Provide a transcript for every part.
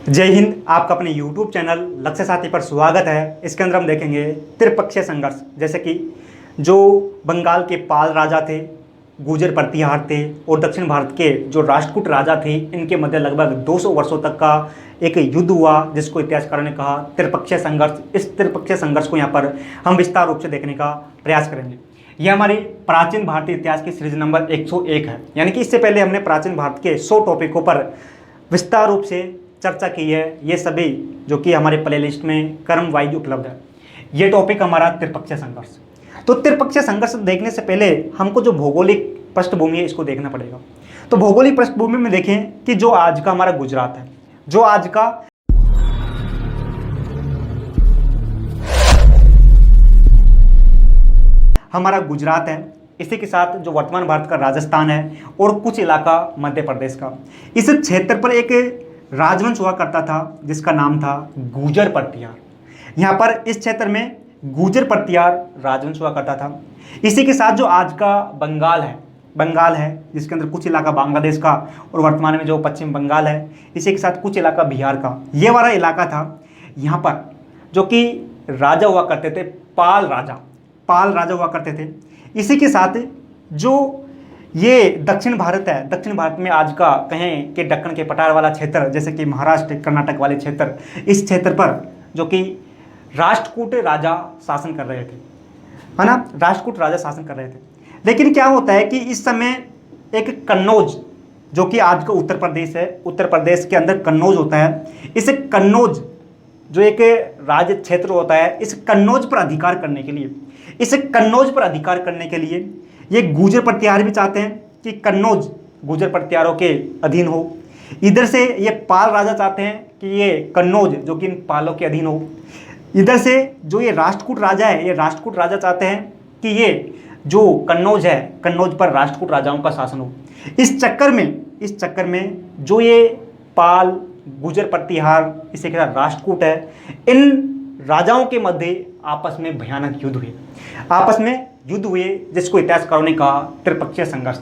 जय हिंद। आपका अपने YouTube चैनल लक्ष्य साथी पर स्वागत है। इसके अंदर हम देखेंगे त्रिपक्षीय संघर्ष, जैसे कि जो बंगाल के पाल राजा थे, गुर्जर प्रतिहार थे और दक्षिण भारत के जो राष्ट्रकूट राजा थे, इनके मध्य लगभग 200 वर्षों तक का एक युद्ध हुआ, जिसको इतिहासकारों ने कहा त्रिपक्षीय संघर्ष। इस त्रिपक्षीय संघर्ष को यहाँ पर हम विस्तार रूप से देखने का प्रयास करेंगे। यह हमारी प्राचीन भारतीय इतिहास की सीरीज नंबर 101 है, यानी कि इससे पहले हमने प्राचीन भारत के 100 टॉपिकों पर विस्तार रूप से चर्चा की है। ये सभी जो कि हमारे प्ले लिस्ट में क्रम वाइज उपलब्ध है। ये टॉपिक हमारा त्रिपक्षीय संघर्ष। तो त्रिपक्षीय संघर्ष देखने से पहले हमको जो भौगोलिक पृष्ठभूमि है इसको देखना पड़ेगा। तो भौगोलिक पृष्ठभूमि में देखें कि जो आज का हमारा गुजरात है, जो आज का हमारा गुजरात है, इसी के साथ जो वर्तमान भारत का राजस्थान है और कुछ इलाका मध्य प्रदेश का, इस क्षेत्र पर एक राजवंश हुआ करता था जिसका नाम था गुर्जर प्रतिहार। यहाँ पर इस क्षेत्र में गुर्जर प्रतिहार राजवंश हुआ करता था। इसी के साथ जो आज का बंगाल है जिसके अंदर कुछ इलाका बांग्लादेश का और वर्तमान में जो पश्चिम बंगाल है, इसी के साथ कुछ इलाका बिहार का, ये वाला इलाका था। यहाँ पर जो कि राजा हुआ करते थे पाल राजा हुआ करते थे। इसी के साथ जो ये दक्षिण भारत है, दक्षिण भारत में आज का कहें कि दक्कन के पठार वाला क्षेत्र, जैसे कि महाराष्ट्र कर्नाटक वाले क्षेत्र, इस क्षेत्र पर जो कि राष्ट्रकूट राजा शासन कर रहे थे, है ना, राष्ट्रकूट राजा शासन कर रहे थे। लेकिन क्या होता है कि इस समय एक कन्नौज, जो कि आज का उत्तर प्रदेश है, उत्तर प्रदेश के अंदर कन्नौज होता है। इस कन्नौज जो एक राज्य क्षेत्र होता है, इस कन्नौज पर अधिकार करने के लिए ये गुर्जर प्रतिहार भी चाहते हैं कि कन्नौज गुर्जर प्रतिहारों के अधीन हो। इधर से ये पाल राजा चाहते हैं कि ये कन्नौज जो कि इन पालों के अधीन हो। इधर से जो ये राष्ट्रकूट राजा है, ये राष्ट्रकूट राजा चाहते हैं कि ये जो कन्नौज है, कन्नौज पर राष्ट्रकूट राजाओं का शासन हो। इस चक्कर में जो ये पाल गुर्जर प्रतिहार, इसी के साथ राष्ट्रकूट है, इन राजाओं के मध्य आपस में भयानक युद्ध हुए, जिसको इतिहासकारों ने कहा त्रिपक्षीय संघर्ष,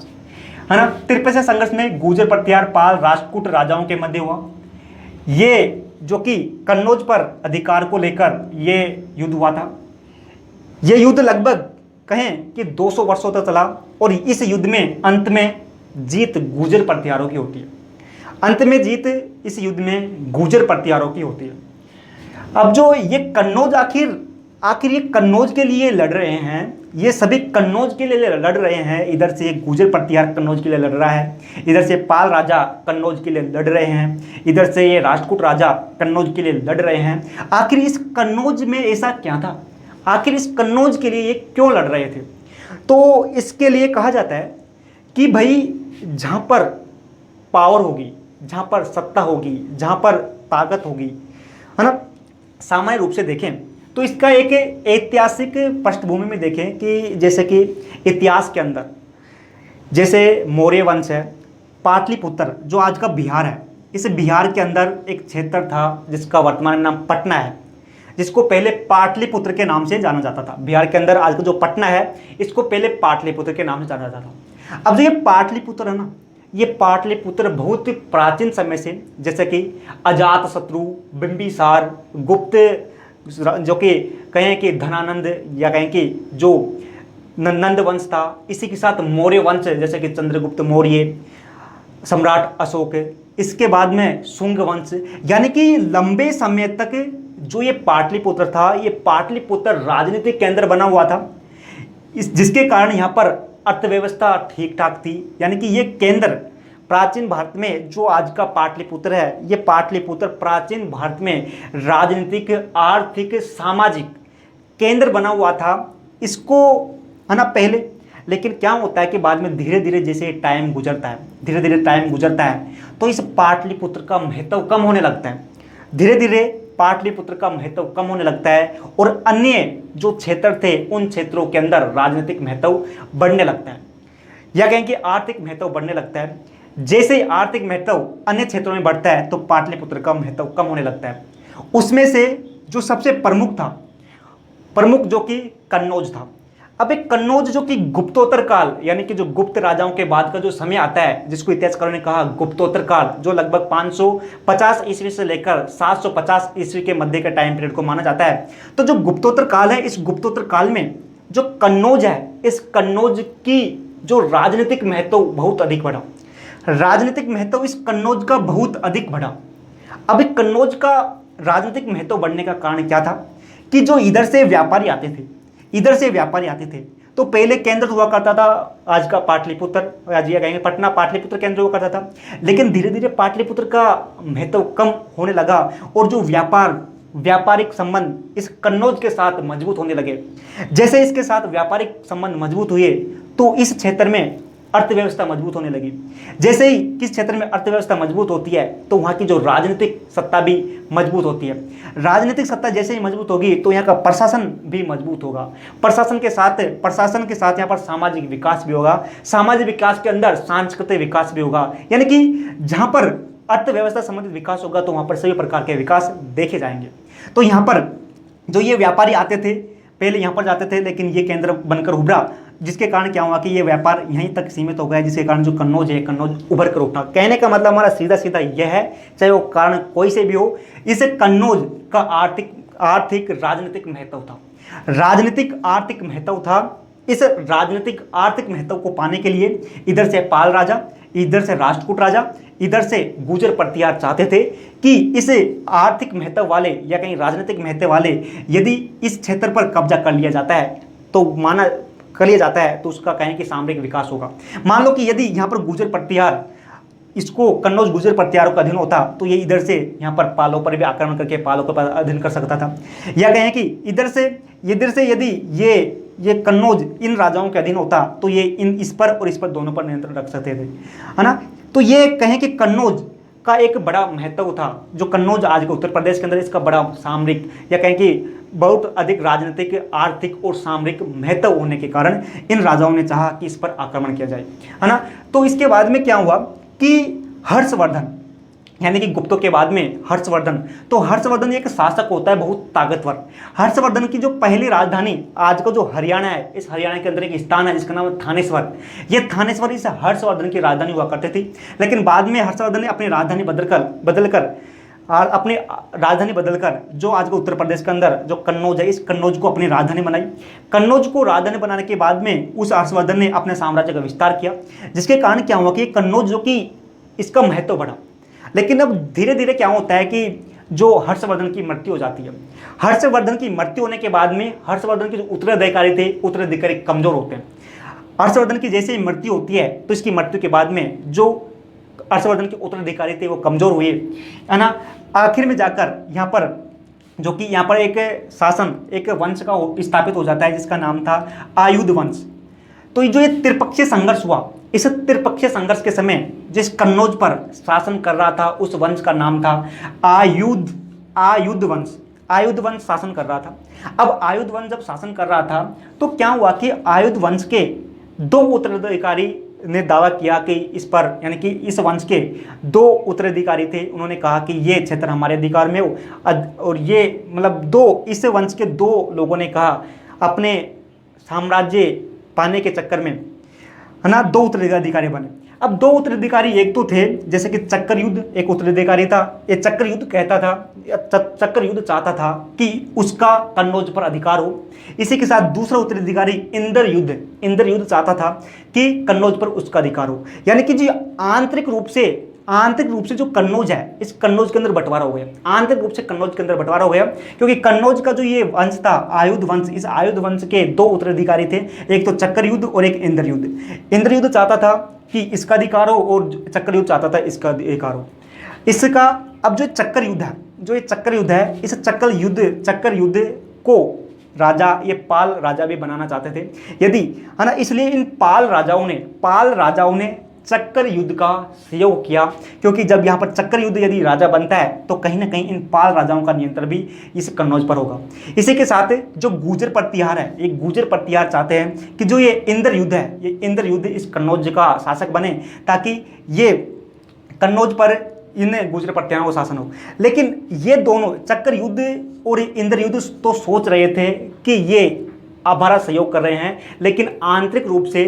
है ना। त्रिपक्षीय संघर्ष में गुर्जर प्रतिहार पाल राष्ट्रकूट राजाओं के मध्य हुआ। ये जो कि कन्नौज पर अधिकार को लेकर ये युद्ध हुआ था। ये युद्ध लगभग कहें कि 200 वर्षों तक चला और इस युद्ध में अंत में जीत गुर्जर प्रतिहारों की होती है। इस युद्ध में गुर्जर प्रतिहारों की होती है। अब जो ये कन्नौज आखिर ये कन्नौज के लिए लड़ रहे हैं, ये सभी कन्नौज के लिए लड़ रहे हैं। इधर से गुर्जर प्रतिहार कन्नौज के लिए लड़ रहा है, इधर से पाल राजा कन्नौज के लिए लड़ रहे हैं, इधर से ये राष्ट्रकूट राजा कन्नौज के लिए लड़ रहे हैं। आखिर इस कन्नौज में ऐसा क्या था? आखिर इस कन्नौज के लिए ये क्यों लड़ रहे थे? तो इसके लिए कहा जाता है कि भाई जहाँ पर पावर होगी, जहाँ पर सत्ता होगी, जहाँ पर ताकत होगी, है ना, सामान्य रूप से देखें तो इसका एक ऐतिहासिक पृष्ठभूमि में देखें कि जैसे कि इतिहास के अंदर जैसे मौर्य वंश है, पाटलिपुत्र जो आज का बिहार है, इस बिहार के अंदर एक क्षेत्र था जिसका वर्तमान नाम पटना है, जिसको पहले पाटलिपुत्र के नाम से जाना जाता था। बिहार के अंदर आज का जो पटना है, इसको पहले पाटलिपुत्र के नाम से जाना जाता था। अब जो ये पाटलिपुत्र है ना, ये पाटलिपुत्र बहुत प्राचीन समय से, जैसे कि अजातशत्रु, बिंबिसार, गुप्त, जो कि कहें कि धनानंद या कहें कि जो नंद वंश था, इसी के साथ मौर्य वंश जैसे कि चंद्रगुप्त मौर्य, सम्राट अशोक, इसके बाद में शुंग वंश, यानी कि लंबे समय तक जो ये पाटलिपुत्र था, ये पाटलिपुत्र राजनीतिक केंद्र बना हुआ था, जिसके कारण यहाँ पर अर्थव्यवस्था ठीक ठाक थी। यानी कि ये केंद्र प्राचीन भारत में जो आज का पाटलिपुत्र है, ये पाटलिपुत्र प्राचीन भारत में राजनीतिक, आर्थिक, सामाजिक केंद्र बना हुआ था इसको, है ना, पहले। लेकिन क्या होता है कि बाद में धीरे धीरे जैसे टाइम गुजरता है तो इस पाटलिपुत्र का महत्व कम होने लगता है। धीरे धीरे पाटलिपुत्र का महत्व कम होने लगता है और अन्य जो क्षेत्र थे उन क्षेत्रों के अंदर राजनीतिक महत्व बढ़ने लगता है, या कहें कि आर्थिक महत्व बढ़ने लगता है। जैसे आर्थिक महत्व अन्य क्षेत्रों में बढ़ता है तो पाटलिपुत्र का महत्व कम होने लगता है। उसमें से जो सबसे प्रमुख जो कि कन्नौज था। अब एक कन्नौज जो कि गुप्तोत्तर काल यानी कि जो गुप्त राजाओं के बाद का जो समय आता है, जिसको इतिहासकारों ने कहा गुप्तोत्तर काल, जो लगभग 550 ईस्वी से लेकर 750 ईस्वी के मध्य के टाइम पीरियड को माना जाता है। तो जो गुप्तोत्तर काल है, इस गुप्तोत्तर काल में जो कन्नौज है, इस कन्नौज की जो राजनीतिक महत्व बहुत अधिक बढ़ा। राजनीतिक महत्व इस कन्नौज का बहुत अधिक बढ़ा। अब एक कन्नौज का राजनीतिक महत्व बढ़ने का कारण क्या था कि जो इधर से व्यापारी आते थे, इधर से व्यापारी आते थे, तो पहले केंद्र हुआ करता था आज का पाटलिपुत्र, आज ये कहेंगे पटना, पाटलिपुत्र केंद्र हुआ करता था। लेकिन धीरे धीरे पाटलिपुत्र का महत्व कम होने लगा और जो व्यापारिक संबंध इस कन्नौज के साथ मजबूत होने लगे। जैसे इसके साथ व्यापारिक संबंध मजबूत हुए तो इस क्षेत्र में अर्थव्यवस्था मजबूत होने लगी। जैसे ही किस क्षेत्र में अर्थव्यवस्था मजबूत होती है तो वहाँ की जो राजनीतिक सत्ता भी मजबूत होती है। राजनीतिक सत्ता जैसे ही मजबूत होगी तो यहाँ का प्रशासन भी मजबूत होगा। प्रशासन के साथ यहाँ पर सामाजिक विकास भी होगा। सामाजिक विकास के अंदर सांस्कृतिक विकास भी होगा। यानी कि जहाँ पर अर्थव्यवस्था संबंधित विकास होगा तो वहाँ पर सभी प्रकार के विकास देखे जाएंगे। तो यहाँ पर जो ये व्यापारी आते थे, पहले यहाँ पर जाते थे, लेकिन ये केंद्र बनकर उभरा, जिसके कारण क्या हुआ कि ये व्यापार यहीं तक सीमित हो गया, जिसके कारण जो कन्नौज है, कन्नौज उभर कर उठा। कहने का मतलब हमारा सीधा सीधा यह है, चाहे वो कारण कोई से भी हो, इस कन्नौज का आर्थिक राजनीतिक महत्व था। राजनीतिक आर्थिक महत्व था। इस राजनीतिक आर्थिक महत्व को पाने के लिए इधर से पाल राजा, इधर से राष्ट्रकूट राजा, इधर से गुर्जर प्रतिहार चाहते थे कि इस आर्थिक महत्व वाले या कहीं राजनीतिक महत्व वाले यदि इस क्षेत्र पर कब्जा कर लिया जाता है तो उसका कहें कि सामरिक विकास होगा। मान लो कि यदि यहाँ पर गुर्जर प्रतिहार, इसको कन्नौज गुर्जर प्रतिहारों का अधीन होता तो ये इधर से यहाँ पर पालों पर भी आक्रमण करके पालों पर अधीन कर सकता था। या कहें कि इधर से यदि ये कन्नौज इन राजाओं के अधीन होता तो ये इस पर दोनों पर नियंत्रण रख सकते थे, है ना। तो ये कहें कि कन्नौज का एक बड़ा महत्व था। जो कन्नौज आज के उत्तर प्रदेश के अंदर, इसका बड़ा सामरिक या कहें कि बहुत अधिक राजनीतिक, आर्थिक और सामरिक महत्व होने के कारण इन राजाओं ने चाहा कि इस पर आक्रमण किया जाए, है ना। तो इसके बाद में क्या हुआ कि हर्षवर्धन, यानी कि गुप्तों के बाद में हर्षवर्धन, तो हर्षवर्धन एक शासक होता है बहुत ताकतवर। हर्षवर्धन की जो पहली राजधानी आज का जो हरियाणा है, इस हरियाणा के अंदर एक स्थान है जिसका नाम है थानेश्वर। ये थानेश्वर इस हर्षवर्धन की राजधानी हुआ करती थी। लेकिन बाद में हर्षवर्धन ने अपनी राजधानी बदलकर जो आज के उत्तर प्रदेश के अंदर जो कन्नौज है, इस कन्नौज को अपनी राजधानी बनाई। कन्नौज को राजधानी बनाने के बाद में उस हर्षवर्धन ने अपने साम्राज्य का विस्तार किया, जिसके कारण क्या हुआ कि कन्नौज जो कि इसका महत्व बढ़ा। लेकिन अब धीरे धीरे क्या होता है कि जो हर्षवर्धन की मृत्यु हो जाती है। हर्षवर्धन की मृत्यु होने के बाद में हर्षवर्धन के जो उत्तराधिकारी थे, उत्तराधिकारी कमजोर होते हैं। हर्षवर्धन की जैसे ही मृत्यु होती है तो इसकी मृत्यु के बाद में जो हर्षवर्धन के उत्तराधिकारी थे वो कमजोर हुए, है ना। आखिर में जाकर यहाँ पर एक वंश का स्थापित हो जाता है जिसका नाम था आयुध वंश। तो जो ये त्रिपक्षीय संघर्ष हुआ, इस त्रिपक्षीय संघर्ष के समय जिस कन्नौज पर शासन कर रहा था उस वंश का नाम था आयुध वंश शासन कर रहा था। अब आयुध वंश जब शासन कर रहा था तो क्या हुआ कि आयुध वंश के दो उत्तराधिकारी ने दावा किया कि इस पर, यानी कि इस वंश के दो उत्तराधिकारी थे, उन्होंने कहा कि ये क्षेत्र हमारे अधिकार में हो। और ये मतलब इस वंश के दो लोगों ने कहा अपने साम्राज्य पाने के चक्कर में, है ना, दो उत्तराधिकारी बने। अब दो उत्तराधिकारी एक तो थे जैसे कि चक्रयुद्ध एक उत्तराधिकारी था। ये चक्रयुद्ध चक्रयुद्ध चाहता था कि उसका कन्नौज पर अधिकार हो। इसी के साथ दूसरा उत्तराधिकारी इंद्रयुद्ध चाहता था कि कन्नौज पर उसका अधिकार हो। यानी कि जी आंतरिक रूप से जो कन्नौज है, इस कन्नौज के अंदर बंटवारा हो गया। आंतरिक रूप से कन्नौज के अंदर बंटवारा हो गया क्योंकि कन्नौज का जो ये वंश था आयुध वंश, इस आयुध वंश के दो उत्तराधिकारी थे, एक तो चक्रयुद्ध और एक इंद्रयुद्ध। इंद्रयुद्ध चाहता था कि इसका अधिकार हो और चक्रयुद्ध चाहता था इसका अधिकार हो। इसका अब जो चक्रयुद्ध है, इस चक्रयुद्ध को ये पाल राजा भी बनाना चाहते थे, यदि, है ना। इसलिए इन पाल राजाओं ने चक्कर युद्ध का सहयोग किया, क्योंकि जब यहाँ पर चक्कर युद्ध यदि राजा बनता है तो कहीं ना कहीं इन पाल राजाओं का नियंत्रण भी इस कन्नौज पर होगा। इसी के साथ जो गुर्जर प्रतिहार है, एक गुर्जर प्रतिहार चाहते हैं कि जो ये इंद्रयुद्ध इस कन्नौज का शासक बने ताकि ये कन्नौज पर इन गुर्जर प्रतिहारों का शासन हो। लेकिन ये दोनों चक्कर युद्ध और इंद्रयुद्ध तो सोच रहे थे कि ये हमारा सहयोग कर रहे हैं, लेकिन आंतरिक रूप से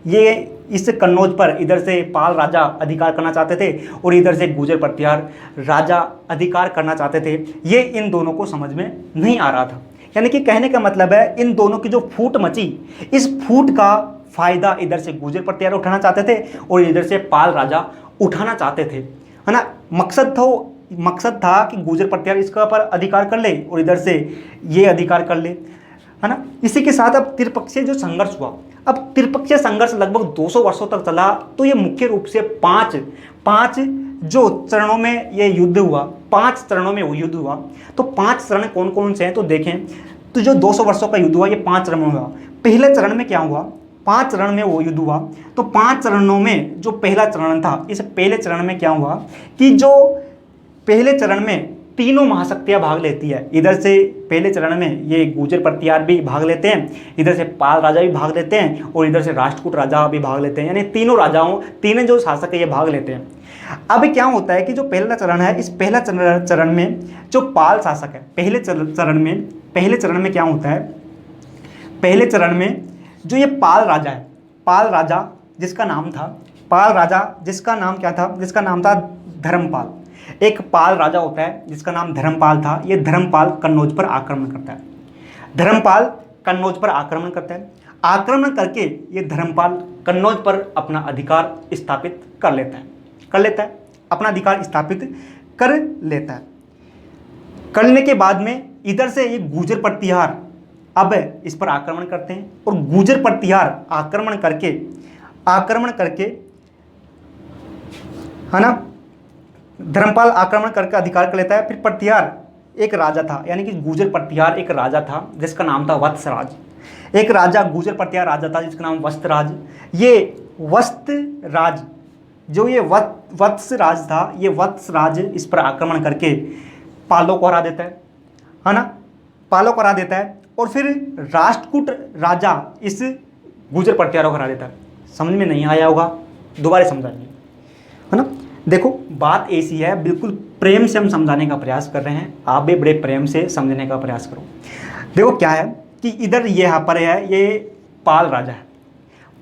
ये इस कन्नौज पर इधर से पाल राजा अधिकार करना चाहते थे और इधर से गुर्जर प्रतिहार राजा अधिकार करना चाहते थे। ये इन दोनों को समझ में नहीं आ रहा था। यानी कि कहने का मतलब है इन दोनों की जो फूट मची, इस फूट का फायदा इधर से गुर्जर प्रतिहार उठाना चाहते थे और इधर से पाल राजा उठाना चाहते थे, है ना। मकसद था कि गुर्जर प्रतिहार इसका पर अधिकार कर ले और इधर से ये अधिकार कर ले, है ना। इसी के साथ अब त्रिपक्षीय जो संघर्ष हुआ, अब त्रिपक्षीय संघर्ष लगभग 200 वर्षों तक चला। तो ये मुख्य रूप से पांच जो चरणों में ये युद्ध हुआ, 5 चरणों में वो युद्ध हुआ। तो 5 चरण कौन कौन से हैं तो देखें, तो जो 200 वर्षों का युद्ध हुआ ये 5 चरण में हुआ। पहले चरण में क्या हुआ, 5 चरण में वो युद्ध हुआ। तो 5 चरणों में जो पहला चरण था, इस पहले चरण में क्या हुआ कि जो पहले चरण में तीनों महाशक्तियां भाग लेती है। इधर से पहले चरण में ये गुर्जर प्रतिहार भी भाग लेते हैं, इधर से पाल राजा भी भाग लेते हैं और इधर से राष्ट्रकूट राजा भी भाग लेते हैं। यानी तीनों जो शासक है ये भाग लेते हैं। अब क्या होता है कि जो पहला चरण है, इस पहला चरण में जो पाल शासक है, पहले चरण में क्या होता है, पहले चरण में जो ये पाल राजा जिसका नाम था धर्मपाल। एक पाल राजा होता है जिसका नाम धर्मपाल था। ये धर्मपाल कन्नौज पर आक्रमण करता है। आक्रमण करके ये धर्मपाल कन्नौज पर अपना अधिकार स्थापित कर लेता है। करने के बाद में इधर से ये गुर्जर प्रतिहार अब इस पर आक्रमण करते हैं और गुर्जर प्रतिहार आक्रमण करके है ना, धर्मपाल आक्रमण करके अधिकार कर लेता है। फिर प्रतिहार एक राजा था, यानी कि गुर्जर प्रतिहार एक राजा था जिसका नाम था वत्सराज। एक राजा गुर्जर प्रतिहार राजा था जिसका नाम वत्सराज। ये वत्सराज जो ये वत्सराज था, ये वत्सराज इस पर आक्रमण करके पालों को हरा देता है ना, पालों को हरा देता है। और फिर राष्ट्रकूट राजा इस गुर्जर प्रतिहारों को हरा देता है। समझ में नहीं आया होगा, दोबारा समझाएंगे, है ना। देखो बात ऐसी है, बिल्कुल प्रेम से हम समझाने का प्रयास कर रहे हैं, आप भी बड़े प्रेम से समझने का प्रयास करो। देखो क्या है कि इधर ये यहाँ पर है, ये पाल राजा है।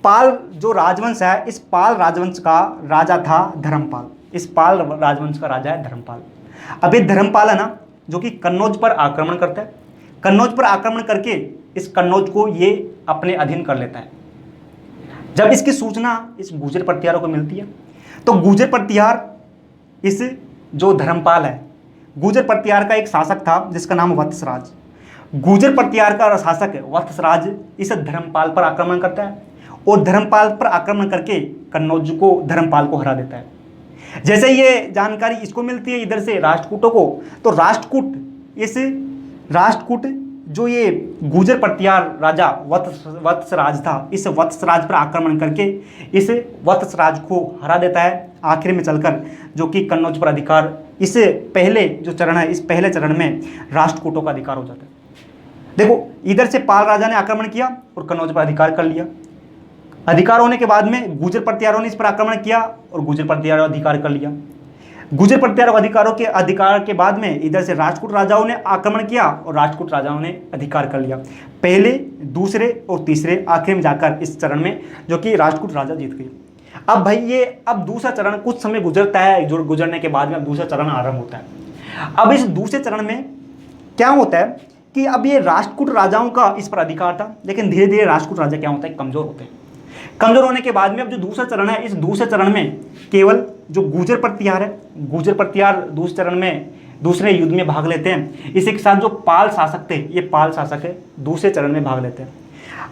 पाल जो राजवंश है, इस पाल राजवंश का राजा था धर्मपाल। इस पाल राजवंश का राजा है धर्मपाल। अब ये धर्मपाल है ना, जो कि कन्नौज पर आक्रमण करता है। कन्नौज पर आक्रमण करके इस कन्नौज को ये अपने अधीन कर लेता है। जब इसकी सूचना इस गुर्जर प्रतिहारों को मिलती है तो गुर्जर प्रतिहार इस जो धर्मपाल है, गुर्जर प्रतिहार का एक शासक था जिसका नाम वत्सराज। गुर्जर प्रतिहार का शासक वत्सराज इस धर्मपाल पर आक्रमण करता है और धर्मपाल पर आक्रमण करके कन्नौज को धर्मपाल को हरा देता है। जैसे ये जानकारी इसको मिलती है इधर से राष्ट्रकूटों को, तो राष्ट्रकूट जो ये गुर्जर प्रतिहार राजा वत्सराज था, इस वत्सराज पर आक्रमण करके इस वत्सराज को हरा देता है। आखिर में चलकर जो कि कन्नौज पर अधिकार, इस पहले जो चरण है, इस पहले चरण में राष्ट्रकूटों का अधिकार हो जाता है। देखो इधर से पाल राजा ने आक्रमण किया और कन्नौज पर अधिकार कर लिया। अधिकार होने के बाद में गुर्जर प्रतिहारों ने इस पर आक्रमण किया और गुर्जर प्रतिहारों ने अधिकार कर लिया। गुर्जर प्रतिहारों अधिकार के बाद में इधर से राजपूत राजाओं ने आक्रमण किया और राजपूत राजाओं ने अधिकार कर लिया। पहले, दूसरे और तीसरे, आखिर में जाकर इस चरण में जो कि राजपूत राजा जीत गए। अब भाई ये अब दूसरा चरण कुछ समय गुजरता है, जो गुजरने के बाद में अब दूसरा चरण आरंभ होता है। अब इस दूसरे चरण में क्या होता है कि अब ये राजपूत राजाओं का इस पर अधिकार था, लेकिन धीरे धीरे राजपूत राजा क्या होता है, कमजोर होते हैं। कमजोर होने के बाद में अब जो दूसरा चरण है, इस दूसरे चरण में केवल जो गुर्जर प्रतिहार है, गुर्जर प्रतिहार दूसरे चरण में दूसरे युद्ध में भाग लेते हैं। इसी के साथ जो पाल शासक थे, ये पाल शासक है, दूसरे चरण में भाग लेते हैं।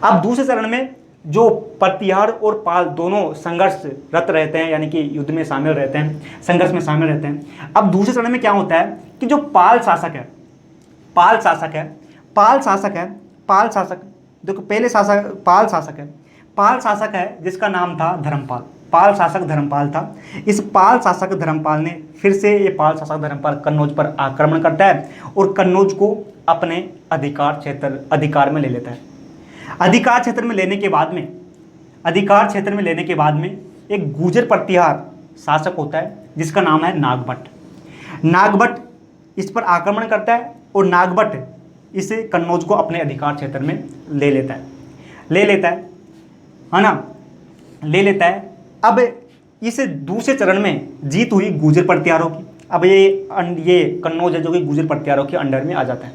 अब दूसरे चरण में जो प्रतिहार और पाल दोनों संघर्षरत रहते हैं, यानी कि युद्ध में शामिल रहते हैं, संघर्ष में शामिल रहते हैं। अब दूसरे चरण में क्या होता है कि जो पाल शासक है, देखो पहले पाल शासक है जिसका नाम था धर्मपाल। पाल शासक धर्मपाल था। इस पाल शासक धर्मपाल ने फिर से ये पाल शासक धर्मपाल कन्नौज पर आक्रमण करता है और कन्नौज को अपने अधिकार में ले लेता है। अधिकार क्षेत्र में लेने के बाद में एक गुर्जर प्रतिहार शासक होता है जिसका नाम है नागभट्ट। नागभट्ट इस पर आक्रमण करता है और नागभट्ट इस कन्नौज को अपने अधिकार क्षेत्र में ले लेता है, है ना, ले लेता है। अब इस दूसरे चरण में जीत हुई गुर्जर प्रत्यारों की। अब ये कन्नौज है जो कि गुर्जर प्रत्यारों के अंडर में आ जाता है।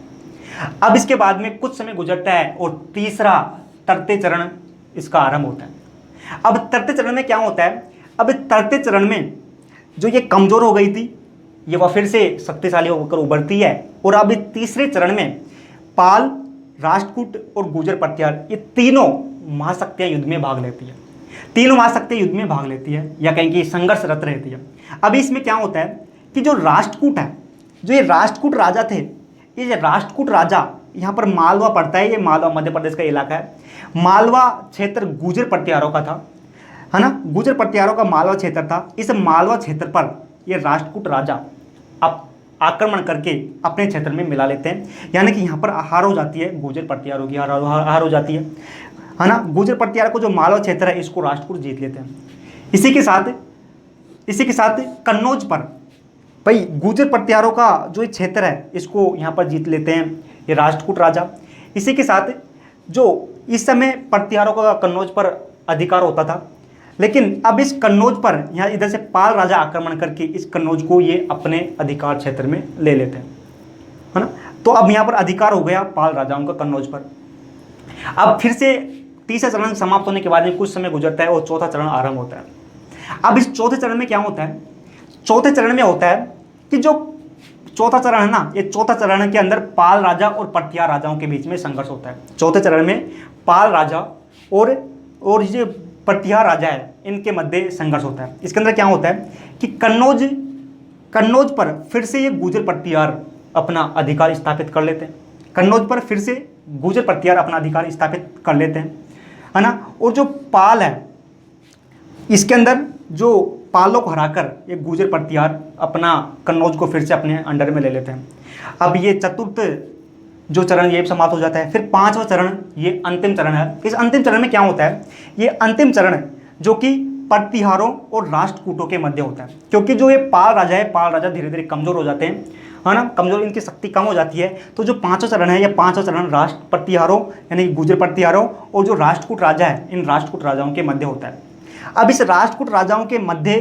अब इसके बाद में कुछ समय गुजरता है और तीसरा तरते चरण इसका आरंभ होता है। अब तरते चरण में क्या होता है, अब तरते चरण में जो ये कमजोर हो गई थी ये वह फिर से शक्तिशाली होकर उभरती है। और अब तीसरे चरण में पाल, राष्ट्रकूट और गुर्जर प्रत्यार ये तीनों महाशक्तियां युद्ध में भाग लेती है, तीनों महाशक्तियां युद्ध में भाग लेती है या कहीं की संघर्षरत रहती है। अब इसमें क्या होता है कि जो राष्ट्रकूट है, जो ये राष्ट्रकूट राजा थे, ये राष्ट्रकूट राजा यहाँ पर मालवा पड़ता है, ये मालवा मध्य प्रदेश का इलाका है। मालवा क्षेत्र गुर्जर प्रत्यारों का था, है ना, गुर्जर प्रत्यारों का मालवा क्षेत्र था। इस मालवा क्षेत्र पर ये राष्ट्रकूट राजा अब आक्रमण करके अपने क्षेत्र में मिला लेते हैं, यानी कि यहाँ पर हार हो जाती है गुर्जर प्रत्यारों की, हार हो जाती है ना। गुर्जर प्रत्यार को जो मालवा क्षेत्र है इसको राष्ट्रकूट जीत लेते हैं। इसी के साथ कन्नौज पर भाई गुर्जर प्रत्यारों का जो क्षेत्र है इसको यहाँ पर जीत लेते हैं ये राष्ट्रकूट राजा। इसी के साथ जो इस समय प्रत्यारों का कन्नौज पर अधिकार होता था, लेकिन अब इस कन्नौज पर यहाँ इधर से पाल राजा आक्रमण करके इस कन्नौज को ये अपने अधिकार क्षेत्र में ले लेते हैं, है ना। तो अब यहाँ पर अधिकार हो गया पाल राजाओं का कन्नौज पर। अब फिर से तीसरा चरण समाप्त होने के बाद में कुछ समय गुजरता है और चौथा चरण आरंभ होता है। अब इस चौथे चरण में क्या होता है, चौथे चरण में होता है कि जो चौथा चरण है ना, ये चौथा चरण के अंदर पाल राजा और प्रत्यार राजाओं के बीच में संघर्ष होता है। चौथे चरण में पाल राजा और ये प्रत्यार राजा है इनके मध्य संघर्ष होता है। इसके अंदर क्या होता है कि कन्नौज पर फिर से ये गुर्जर प्रत्यार अपना अधिकार स्थापित कर लेते हैं। कन्नौज पर फिर से गुर्जर प्रत्यार अपना अधिकार स्थापित कर लेते हैं, है ना। और जो पाल है इसके अंदर जो पालों को हराकर ये गुर्जर प्रत्यार अपना कन्नौज को फिर से अपने अंडर में ले लेते हैं। अब ये चतुर्थ जो चरण ये समाप्त हो जाता है। फिर पांचवा चरण ये अंतिम चरण है। इस अंतिम चरण में क्या होता है, ये अंतिम चरण जो कि प्रतिहारों और राष्ट्रकूटों के मध्य होता है, क्योंकि जो ये पाल राजा है, पाल राजा धीरे धीरे कमजोर हो जाते हैं, है ना, कमजोर, इनकी शक्ति कम हो जाती है। तो जो पांचवा चरण है, ये पांचवा चरण राष्ट्र प्रतिहारों यानी गुर्जर प्रतिहारों और जो राष्ट्रकूट राजा है इन राष्ट्रकूट राजाओं के मध्य होता है। अब इस राष्ट्रकूट राजाओं के मध्य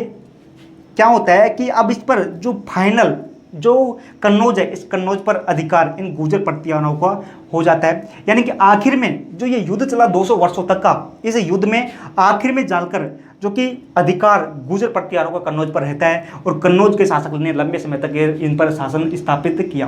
क्या होता है कि अब इस पर जो फाइनल जो कन्नौज है, इस कन्नौज पर अधिकार इन गुर्जर प्रत्यारों का हो जाता है। यानी कि आखिर में जो ये युद्ध चला 200 वर्षों तक का, इस युद्ध में आखिर में जाकर जो कि अधिकार गुर्जर प्रत्यारों का कन्नौज पर रहता है और कन्नौज के शासक ने लंबे समय तक इन पर शासन स्थापित किया।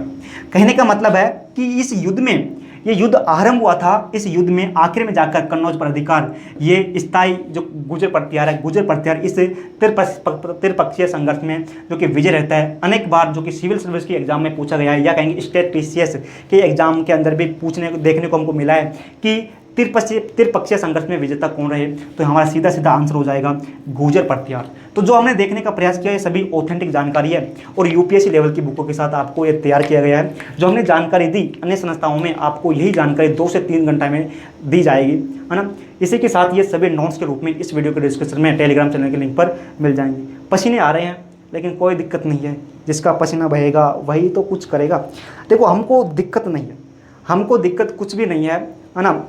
कहने का मतलब है कि इस युद्ध में ये युद्ध आरंभ हुआ था, इस युद्ध में आखिर में जाकर कन्नौज पर अधिकार ये स्थायी जो गुर्जर प्रत्यार है, गुर्जर प्रत्यार इस त्रिपक्षीय संघर्ष में जो कि विजय रहता है। अनेक बार जो कि सिविल सर्विस की एग्जाम में पूछा गया है या कहेंगे स्टेट पीसीएस के एग्जाम के अंदर भी देखने को हमको मिला है कि त्रिपक्षीय संघर्ष में विजेता कौन रहे, तो हमारा सीधा सीधा आंसर हो जाएगा गुर्जर प्रत्यार। तो जो हमने देखने का प्रयास किया है सभी ऑथेंटिक जानकारी है और यूपीएससी लेवल की बुकों के साथ आपको ये तैयार किया गया है। जो हमने जानकारी दी अन्य संस्थाओं में आपको यही जानकारी 2 से 3 घंटा में दी जाएगी, है ना। इसी के साथ ये सभी नोट्स के रूप में इस वीडियो के डिस्क्रिप्शन में टेलीग्राम चैनल के लिंक पर मिल जाएंगे। पसीने आ रहे हैं लेकिन कोई दिक्कत नहीं है, जिसका पसीना बहेगा वही तो कुछ करेगा। देखो हमको दिक्कत नहीं है, हमको दिक्कत कुछ भी नहीं है ना।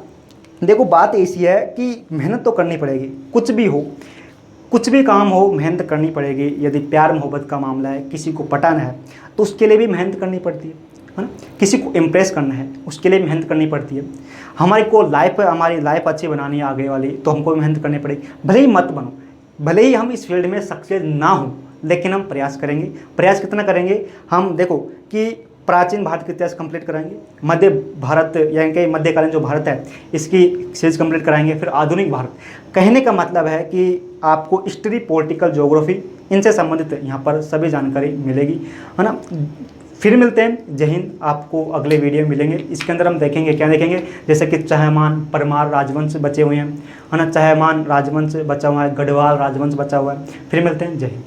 देखो बात ऐसी है कि मेहनत तो करनी पड़ेगी, कुछ भी हो, कुछ भी काम हो मेहनत करनी पड़ेगी। यदि प्यार मोहब्बत का मामला है, किसी को पटाना है तो उसके लिए भी मेहनत करनी पड़ती है ना। किसी को इम्प्रेस करना है उसके लिए मेहनत करनी पड़ती है। हमारी लाइफ अच्छी बनानी है आगे वाली, तो हमको मेहनत करनी पड़ेगी। भले ही मत बनो, भले ही हम इस फील्ड में सक्सेस ना हो, लेकिन हम प्रयास करेंगे। प्रयास कितना करेंगे, हम देखो कि प्राचीन भारत का इतिहास कंप्लीट कराएंगे, मध्य भारत यानी कि मध्यकालीन जो भारत है इसकी सीरीज कंप्लीट कराएंगे, फिर आधुनिक भारत। कहने का मतलब है कि आपको हिस्ट्री, पॉलिटिकल, ज्योग्राफी इनसे संबंधित यहाँ पर सभी जानकारी मिलेगी, है ना। फिर मिलते हैं, जय हिंद। आपको अगले वीडियो में मिलेंगे। इसके अंदर हम देखेंगे, क्या देखेंगे, जैसे कि चहमान परमार राजवंश बचे हुए हैं, है ना, चहमान राजवंश बचा हुआ है, गढ़वाल राजवंश बचा हुआ है। फिर मिलते हैं, जय हिंद।